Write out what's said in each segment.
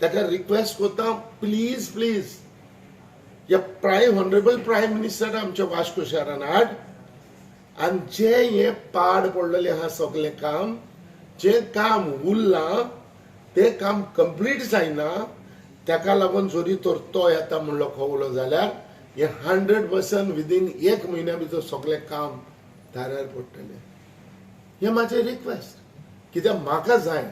ताका रिक्वेस्ट करता please please या ऑनरेबल प्रायम मिनिस्टर आमच्या वास्को शारान हाड आनी जे हे पाड पडलेले आहा सगळे काम जे काम उरलां ते काम कंप्लीट जायना ताका लागून जरी तर तो येता म्हणलो कळलो जाल्यार हे 100% विदीन 1 म्हयन्या भितर सगळे काम दारार पडटले. हे माझे रिक्वेस्ट कित्याक म्हाका जाय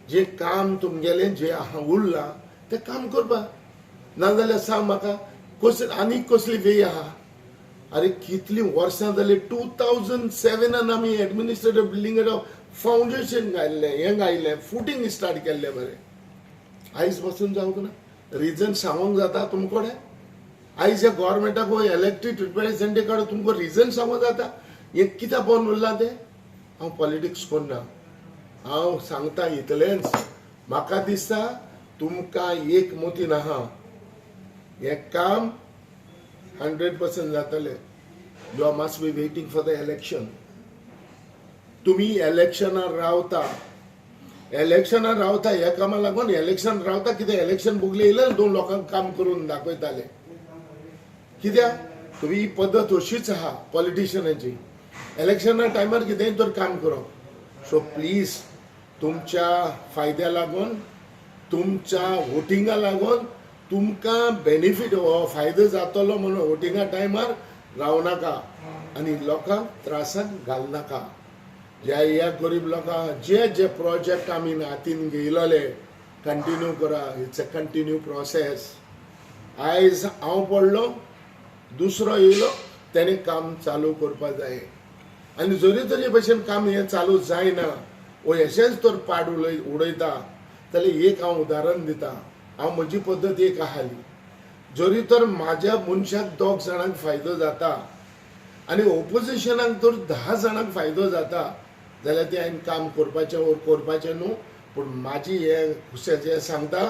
जे काम तुमगेले जे आहा उरलां ते काम करपाक नाजाल्यार सांग म्हाका आनी कसली वे आहा. अरे कितली वर्सां जाली 2007 आमी एडमिनिस्ट्रेटिव्ह बिल्डिंगेचो फाउंडेशन घायल्लें हें घायलें फुटींग स्टार्ट केल्लें बरें. आयज पासून जावंक ना. रिजन सांगूंक जाता तुमकोडे आयज ह्या गव्हर्मेंटाक इलेक्टेड रिप्रेझेंटेटिव्ह तुमकां रिजन सांगूंक जाता हें कित्याक बंद उरलां तें. हांव पॉलिटिक्स करना. हांव सांगता इतलेंच म्हाका दिसता तुमकां एक मोतीन आहा हें काम 100% जातलें. You must be waiting for the election. तुम्ही इलेक्शनार रावता ह्या कामा लागून इलेक्शन रावता कित्याक इलेक्शन भोगले येयलें 2 लोकांक काम करून दाखयताले कित्याक तुम्ही ही पद्दत अशीच आहा पॉलिटिशियनाची इलेक्शना टायमार कितेंय तर काम करप. सो प्लीज तुमच्या फायद्या लागून तुमच्या वोटिंगा लागून तुमकां बेनिफीट हो फायदो जातलो म्हणून वोटिंगा टायमार रावनाका आनी लोकांक त्रासाक घालनाका. ह्या गरीब लोकांक जे जे प्रोजेक्ट आमी हातीन घेयलोले कंटिन्यू करा. It's a continue process. आयज हांव पडलो दुसरो येयलो तेणे काम चालू करपाक जाय आनी जरी तरी भशेन काम हें चालू जायना वो हेचेंच तर पाड उडयता जाल्यार एक हांव उदाहरण दिता. हांव म्हजी पद्दत एक आहाली जरी तर म्हाज्या मनशाक 2 जाणांक फायदो जाता आनी ओपोजिशनाक तर 10 जाणांक फायदो जाता जाल्यार ते हांवें काम करपाचें न्हू. पूण म्हाजी हे सांगता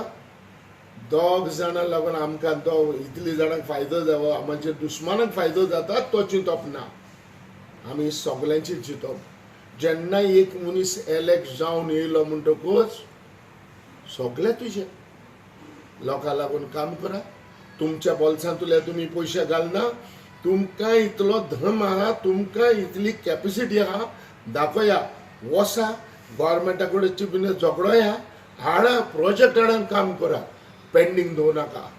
2 जाणां लागून आमकां इतली जाणांक फायदो जावो म्हणजे दुश्मनाक फायदो जाता तो चिंतप ना. आमी सगळ्यांची चिंतप. जेन्ना एक मनीस इलेक्ट जावन येयलो म्हणटकूच सगळे तुजे लोकां लागून काम करा. तुमच्या बोल्सांतले तुमी पयशे घालना. तुमकां इतलो धर्म आहा तुमकां इतली कॅपेसिटी आहा दाखया. वसा गव्हर्मेंटा कडेन झगडोया हाडा प्रोजेक्ट हाडून काम करा. पेंडिंग दवरनाका.